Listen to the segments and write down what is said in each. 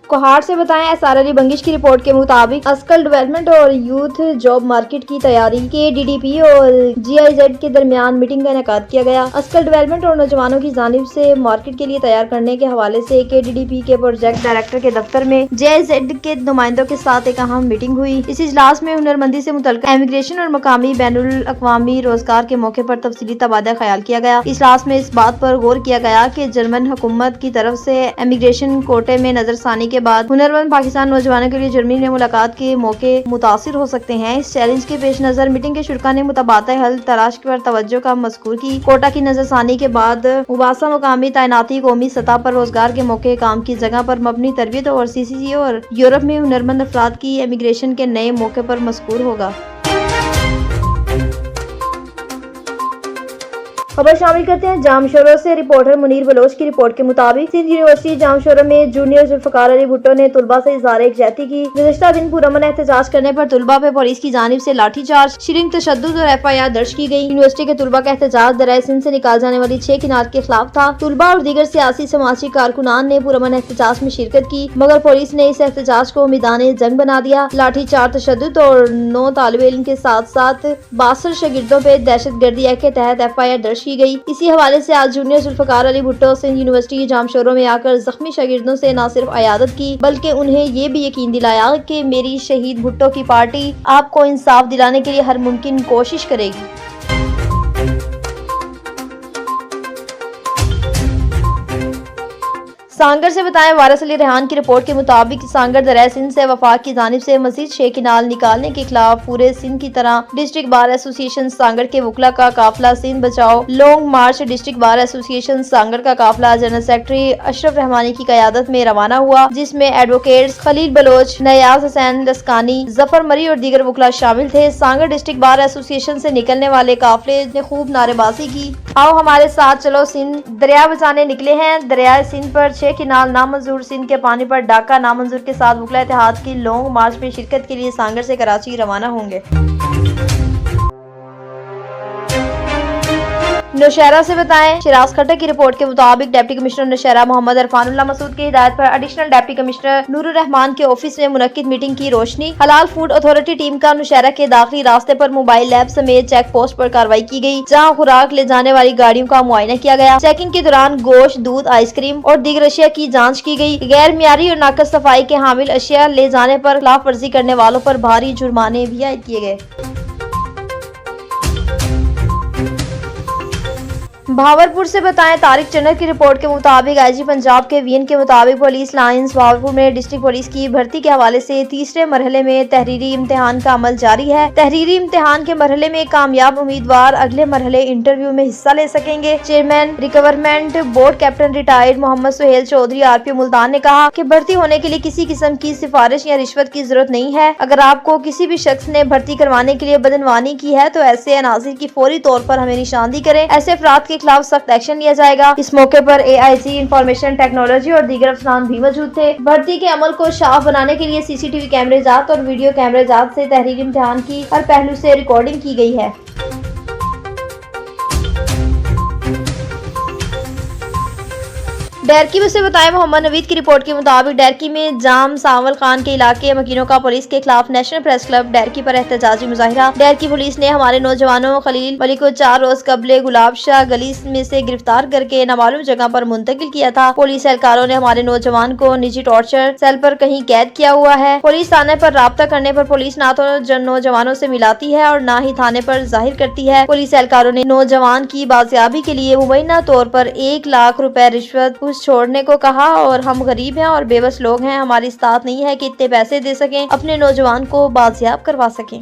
कोहाट से बताएं एसआर अली बंगिश की रिपोर्ट के मुताबिक स्किल डेवलपमेंट और यूथ जॉब मार्केट की तैयारी के डीडीपी और जीआईजेड के दरमियान मीटिंग का इनेकाद किया गया। स्किल डेवलपमेंट और नौजवानों की जानिब से मार्केट के लिए तैयार करने के हवाले से केडीडीपी के प्रोजेक्ट डायरेक्टर के दफ्तर में जीआईजेड के नुमाइंदों के साथ एक अहम मीटिंग हुई। इस इजलास में हुनरमंदी से मुतल्लिक़ इमिग्रेशन और मकामी बैनुल अक़वामी रोजगार के मौके पर तफसीली तबादला ख्याल किया गया। इजलास में इस बात पर गौर किया गया कि जर्मन हुकूमत की तरफ से इमिग्रेशन कोटे में नजरसानी के बाद हुनरमंद पाकिस्तान नौजवानों के लिए जर्मनी में मुलाकात के मौके मुतासिर हो सकते हैं। इस चैलेंज के पेश नजर मीटिंग के शुरा ने मुतबादा हल तलाश पर तवज्जो का मज़कूर की। कोटा की नजरसानी के बाद मुबासा मुकामी तैनाती कौमी सतह पर रोजगार के मौके, काम की जगह पर मबनी तरबियत और सीसीसी और यूरोप में हुनरमंद अफराद की इमिग्रेशन के नए मौके पर मज़कूर होगा। खबर शामिल करते हैं जामशोरा से। रिपोर्टर मुनीर बलोच की रिपोर्ट के मुताबिक सिंध यूनिवर्सिटी जामशोरा में जूनियर जुल्फ़िकार अली भुट्टो ने तुलबा से इज़हार यकजहती की। गुज़िश्ता दिन पुरअमन एहतजाज करने पर तुलबा पे पुलिस की जानिब से लाठीचार्ज, शीरिंग तशद्दुद और FIR दर्ज की गई। यूनिवर्सिटी के तुलबा का एहतजाज दरियाए सिंध से निकाल जाने वाली 6 किनार के खिलाफ था। तुलबा और दीगर सियासी समाजी कारकुनान ने पुरअमन एहतजाज में शिरकत की, मगर पुलिस ने इस एहतजाज को मैदान जंग बना दिया। लाठीचार्ज, तशद्दुद और 9 तालिबे इल्म के साथ साथ 62 शागिर्दों पे दहशतगर्दी एक्ट के तहत FIR दर्ज की गई। इसी हवाले से आज जूनियर जुल्फ़िकार अली भुट्टो सिंध यूनिवर्सिटी जामशोरों में आकर जख्मी शागिर्दों से न सिर्फ अयादत की बल्कि उन्हें ये भी यकीन दिलाया कि मेरी शहीद भुट्टो की पार्टी आपको इंसाफ दिलाने के लिए हर मुमकिन कोशिश करेगी। सांगर से बताएं वारिस अली रेहान की रिपोर्ट के मुताबिक सांगर दरियाए सिंध से वफाक की जानिब से मजीद 6 किनाल निकालने के खिलाफ पूरे सिंध की तरह डिस्ट्रिक्ट बार एसोसिएशन सांगर के वकला का काफिला सिंध बचाओ लॉन्ग मार्च डिस्ट्रिक्ट बार एसोसिएशन सांगर का काफिला जनरल सेक्रेटरी अशरफ रहमानी की क़यादत में रवाना हुआ, जिसमें एडवोकेट्स खलील बलोच, नयाज हुसैन लस्कानी, जफर मरी और दीगर वकला शामिल थे। सांगर डिस्ट्रिक्ट बार एसोसिएशन से निकलने वाले काफिले ने खूब नारेबाजी की। आओ हमारे साथ चलो सिंध दरिया बचाने निकले हैं। दरियाए सिंध पर 6 किनाल नामंजूर, सिंध के पानी पर डाका नामंजूर के साथ वकला इत्तेहाद की लॉन्ग मार्च में शिरकत के लिए सांगर से कराची रवाना होंगे। नौशहरा से बताएं शिराज खट्टर की रिपोर्ट के मुताबिक डिप्टी कमिश्नर नौशहरा मोहम्मद इरफानुल्लाह मसूद की हिदायत पर एडिशनल डिप्टी कमिश्नर नूरुर रहमान के ऑफिस में मुनक्किद मीटिंग की रोशनी। हलाल फूड अथॉरिटी टीम का नौशहरा के दाखिली रास्ते पर मोबाइल लैब समेत चेक पोस्ट पर कार्रवाई की गई, जहां खुराक ले जाने वाली गाड़ियों का मुआयना किया गया। चेकिंग के दौरान गोश्त, दूध, आइसक्रीम और दीगर अशिया की जाँच की गई। गैर मियारी और नाकस सफाई के हामिल अशिया ले जाने पर खिलाफ वर्जी करने वालों पर भारी जुर्माने भी आयद किए गए। भावलपुर से बताएं तारिक चन्नर की रिपोर्ट के मुताबिक आईजी पंजाब के वीएन के मुताबिक पुलिस लाइंस भावलपुर में डिस्ट्रिक्ट पुलिस की भर्ती के हवाले से तीसरे मरहले में तहरीरी इम्तिहान का अमल जारी है। तहरीरी इम्तिहान के मरहले में कामयाब उम्मीदवार अगले मरहले इंटरव्यू में हिस्सा ले सकेंगे। चेयरमैन रिकवरमेंट board captain retired Mohammad Suhail Chaudhry RPO Multan ने कहा कि भर्ती होने के लिए किसी किस्म की सिफारिश या रिश्वत की जरूरत नहीं है। अगर आपको किसी भी शख्स ने भर्ती करवाने के लिए बदनवानी की है तो ऐसे अनासिर की फौरी तौर पर हमें निशानदी करें। ऐसे अफराद के खिलाफ सख्त एक्शन लिया जाएगा। इस मौके पर AIC इंफॉर्मेशन टेक्नोलॉजी और दीगर अफसरान भी मौजूद थे। भर्ती के अमल को साफ बनाने के लिए CCTV कैमरे जात और वीडियो कैमरे जात से तहरीरी इम्तिहान की हर पहलू से रिकॉर्डिंग की गई है। डैरकी में से बताएं मोहम्मद नवीद की रिपोर्ट के मुताबिक डैरकी में जाम सावल खान के इलाके मकीनों का पुलिस के खिलाफ नेशनल प्रेस क्लब डैरकी पर एहतजाजी मुजाहिरा। डैरकी पुलिस ने हमारे नौजवानों खलील मलिक को 4 रोज कबले गुलाब शाह गली में से गिरफ्तार करके नामालूम जगह पर मुंतकिल किया था। पुलिस एहलकारों ने हमारे नौजवान को निजी टॉर्चर सेल पर कहीं कैद किया हुआ है। पुलिस थाने पर राब्ता करने पर पुलिस ना तो नौजवानों से मिलाती है और न ही थाने पर जाहिर करती है। पुलिस एहलकारों ने नौजवान की बाजियाबी के लिए मुबैना तौर पर 1 लाख रुपए रिश्वत छोड़ने को कहा और हम गरीब हैं और बेबस लोग हैं, हमारी इस्तात नहीं है कि इतने पैसे दे सकें, अपने नौजवान को बाजियाब करवा सकें।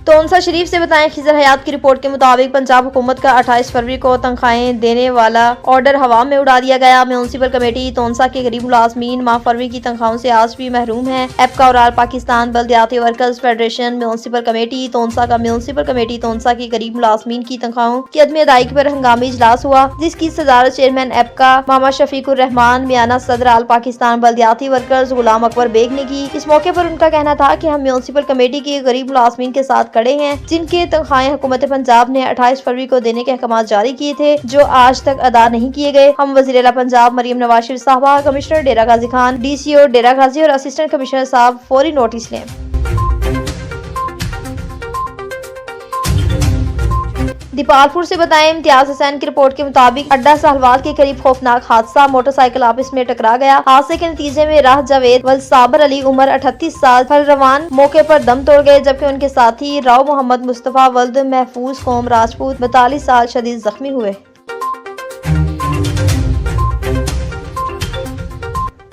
तोनसा शरीफ से बताएं खिजर हयात की रिपोर्ट के मुताबिक पंजाब हुकूमत का 28 फरवरी को तनख्वाहें देने वाला ऑर्डर हवा में उड़ा दिया गया। म्यूनसिपल कमेटी तोनसा के गरीब मुलाजमीन माह फरवरी की तनख्वाहों से आज भी महरूम है। एपका और आल पाकिस्तान बल्दियाती workers federation municipal committee Taunsa का म्यूनसिपल कमेटी तोनसा के गरीब मुलाजमीन की तनख्वाहों की अदम अदायगी पर हंगामी इजलास हुआ, जिसकी सदारत चेयरमैन एपका मामा शफीकुर रहमान, मियाना सदर आल पाकिस्तान बल्दियाती वर्कर्स गुलाम अकबर बेग ने की। इस मौके पर उनका कहना था कि हम म्यूनसिपल कमेटी के गरीब मुलाजमीन के साथ कड़े हैं, जिनके तनख्वाहें हुकूमत पंजाब ने 28 फरवरी को देने के अहकाम जारी किए थे, जो आज तक अदा नहीं किए गए। हम वज़ीर आला पंजाब मरियम नवाज शरीफ साहबा, कमिश्नर डेरा गाजी खान, DCO डेरा गाजी और असिस्टेंट कमिश्नर साहब फौरी नोटिस लें। दीपालपुर से बताएं, इम्तियाज हुसैन की रिपोर्ट के मुताबिक अड्डा साहलवाल के करीब खौफनाक हादसा, मोटरसाइकिल आपस में टकरा गया। हादसे के नतीजे में राह जावेद वल साबर अली उम्र 38 साल फलरवान मौके पर दम तोड़ गए, जबकि उनके साथी राव मोहम्मद मुस्तफा वल्द महफूज कौम राजपूत 42 साल शदीद जख्मी हुए।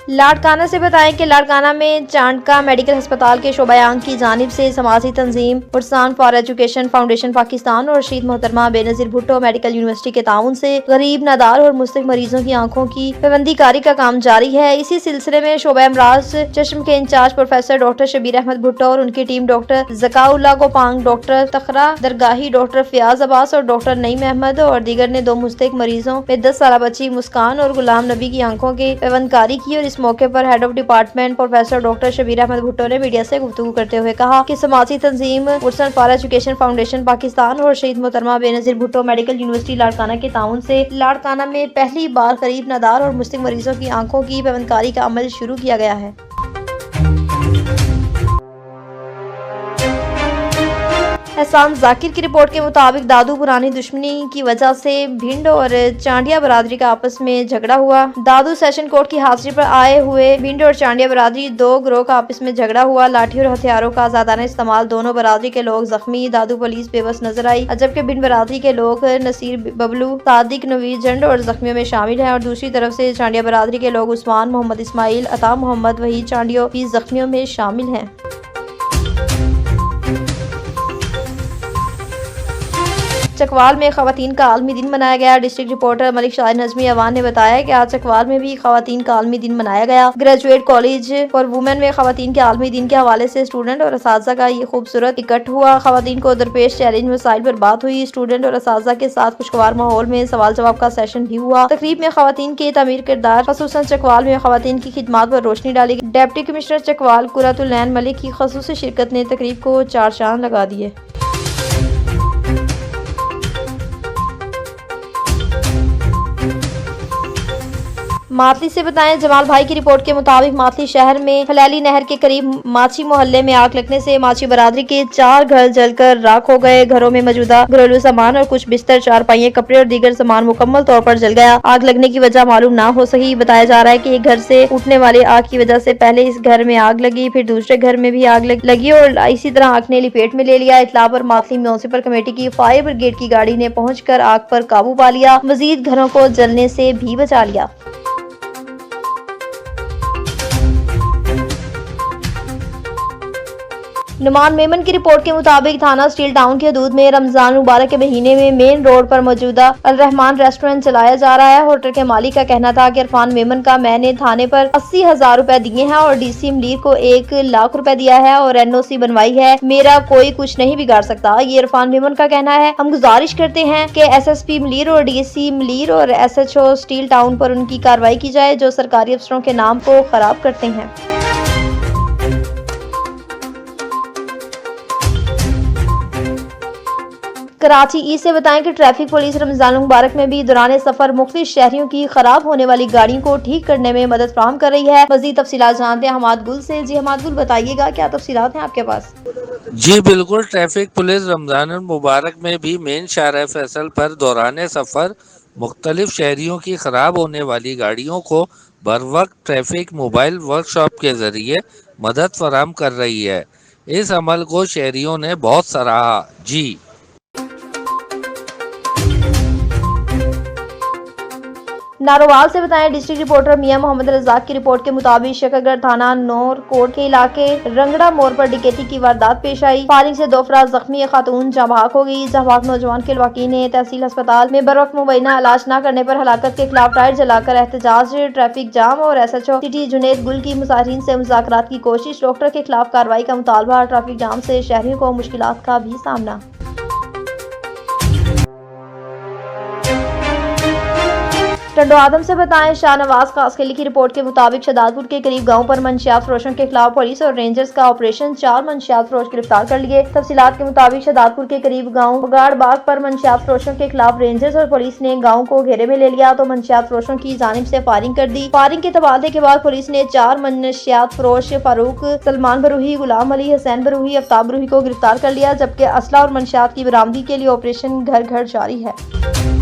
लाड़काना से बताएं कि लाड़काना में चांडका मेडिकल अस्पताल के शोबा आंग की जानिब से समाजी तंजीम उर्सान फॉर एजुकेशन फाउंडेशन पाकिस्तान और शहीद मोहतरमा बेनजीर भुट्टो मेडिकल यूनिवर्सिटी के ताउन से गरीब, नादार और मुस्तहिक मरीजों की आंखों की पाबंदीकारी का काम जारी है। इसी सिलसिले में शोबा अमराज चश्म के in charge professor doctor Shabir Ahmed Bhutto और उनकी team doctor Zakaullah Gopang, doctor तखरा दरगाही, डॉक्टर फयाज अब्बास और डॉक्टर नईम अहमद और दीगर ने 2 मुस्तहिक मरीजों में 10 साल बच्ची मुस्कान और गुलाम नबी की आंखों की पाबंदीकारी की। और इस मौके पर head of department professor doctor Shabir Ahmed Bhutto ने मीडिया से गुफ्तगू करते हुए कहा कि समाजी तंजीम उर्सन फॉर एजुकेशन फाउंडेशन पाकिस्तान और शहीद मोहतरमा बेनजीर भुट्टो मेडिकल यूनिवर्सिटी लाड़काना के ताउन से लाड़काना में पहली बार करीब, नादार और मुस्तहिक मरीजों की आंखों की पाबंदीकारी का अमल शुरू किया गया है। एहसान जाकिर की रिपोर्ट के मुताबिक दादू पुरानी दुश्मनी की वजह से भिंड और चांडिया बरादरी का आपस में झगड़ा हुआ। दादू सेशन कोर्ट की हाजिरी पर आए हुए भिंड और चांडिया बरादरी 2 गिरोह का आपस में झगड़ा हुआ। लाठी और हथियारों का आजादाना इस्तेमाल, दोनों बरादरी के लोग जख्मी। दादू पुलिस बेबस नजर आई, जबकि भिंड बरादरी के लोग नसीर, बबलू, सादिक, नवीर जंड और जख्मियों में शामिल है। और दूसरी तरफ से चांडिया बरादरी के लोग उस्मान, मोहम्मद इस्माइल, अता मोहम्मद, वही चांडियो भी जख्मियों में शामिल है। चकवाल में खवातीन का आलमी दिन मनाया गया। डिस्ट्रिक्ट रिपोर्टर मलिक शाहिद नजमी अवान ने बताया कि आज चकवाल में भी खवातीन का आलमी दिन मनाया गया। ग्रेजुएट कॉलेज फॉर वुमेन में खवातीन के आलमी दिन के हवाले से स्टूडेंट और असातिज़ा का ये खूबसूरत इकट्ठ हुआ। खवातीन को दरपेश चैलेंज मसाइल पर बात हुई। स्टूडेंट और असातिज़ा के साथ खुशगवार माहौल में सवाल जवाब का सेशन भी हुआ। तकरीब में खवातीन के तामीर किरदार खसूसन चकवाल में खवातीन की खिदमात पर रोशनी डाली। डिप्टी कमिश्नर चकवाल कुरातुलैन मलिक की खसूसी शिरकत ने तकरीब को 4 चांद लगा दिए। मातली से बताएं, जमाल भाई की रिपोर्ट के मुताबिक मातली शहर में फलैली नहर के करीब माची मोहल्ले में आग लगने से माची बरादरी के 4 घर जलकर राख हो गए। घरों में मौजूदा घरेलू सामान और कुछ बिस्तर, चारपाइयां, कपड़े और दीगर सामान मुकम्मल तौर पर जल गया। आग लगने की वजह मालूम ना हो सकी। बताया जा रहा है कि एक घर से उठने वाले आग की वजह से पहले इस घर में आग लगी, फिर दूसरे घर में भी आग लगी और इसी तरह आग ने लिपेट में ले लिया। इत्तला पर मातली म्युनिसिपल कमेटी की फायर ब्रिगेड की गाड़ी ने पहुंचकर आग पर काबू पा लिया। मजीद घरों को जलने से भी बचा लिया। नुमान मेमन की रिपोर्ट के मुताबिक थाना स्टील टाउन की हदूद में रमजान मुबारक के महीने में मेन रोड पर मौजूदा अल रहमान रेस्टोरेंट चलाया जा रहा है। होटल के मालिक का कहना था कि इरफान मेमन का मैंने थाने पर 80,000 रुपए दिए हैं और DC मलीर को 1 लाख रुपए दिया है और NOC बनवाई है। मेरा कोई कुछ नहीं बिगाड़ सकता, ये इरफान मेमन का कहना है। हम गुजारिश करते हैं कि SSP मलीर और DC मलीर और SHO स्टील टाउन पर उनकी कार्रवाई की जाए जो सरकारी अफसरों के नाम को खराब करते हैं। कराची ईस्ट से बताएं कि ट्रैफिक पुलिस रमजान मुबारक में भी दौरान सफर मुख्तलिफ शहरियों की खराब होने वाली गाड़ियों को ठीक करने में मदद फराहम कर रही है। मज़ीद तफसीलात जानते हैं हमाद गुल से। जी हमाद गुल, बताइएगा क्या तफसीलात हैं आपके पास? जी बिल्कुल, ट्रैफिक पुलिस रमजान मुबारक में भी मेन शाहर फैसल पर दौरान सफर मुख्तलिफ शहरियों की खराब होने वाली गाड़ियों को बरवक्त ट्रैफिक मोबाइल वर्कशॉप के जरिए मदद फराहम कर रही है। इस अमल को शहरियों ने बहुत सराहा। जी नारोवाल से बताएं, डिस्ट्रिक्ट रिपोर्टर मियां मोहम्मद रजाक की रिपोर्ट के मुताबिक शकरगढ़ थाना नौर कोट के इलाके रंगड़ा मोड़ पर डकैती की वारदात पेश आई। फायरिंग से 2 अफराद जख्मी, एक खातून जाबाक हो गई। जाबाक नौजवान के लवाकी ने तहसील अस्पताल में बरवक्त मुबैना इलाज न करने पर हलाकत के खिलाफ टायर जलाकर एहतजाज। ट्रैफिक जाम और SHO सिटी जुनैद गुल की मुजाहिरीन से मुज़ाकरात की कोशिश। डॉक्टर के खिलाफ कार्रवाई का मुतालबा। ट्रैफिक जाम से शहरियों को मुश्किलात का भी सामना। टंडो आदम से बताएं शाहनवाज कासकेली की रिपोर्ट के मुताबिक शहदादपुर के करीब गांव पर मंशियात फरोशों के खिलाफ पुलिस और रेंजर्स का ऑपरेशन, 4 मंशियात फरोश गिरफ्तार कर लिए। तफसीलात के मुताबिक शहदादपुर के करीब गांव बगाड़ बाग पर मंशियात फरोशों के खिलाफ रेंजर्स और पुलिस ने गांव को घेरे में ले लिया तो मंशियात फरोशों की जानिब से फायरिंग कर दी। फायरिंग के तबादले के बाद पुलिस ने 4 मंशियात फरोश फारूक, सलमान बरूही, गुलाम अली, हुसैन बरूही, आफ्ताब बरूही को गिरफ्तार कर लिया, जबकि असला और मंशियात की बरामदगी के लिए ऑपरेशन घर घर जारी है।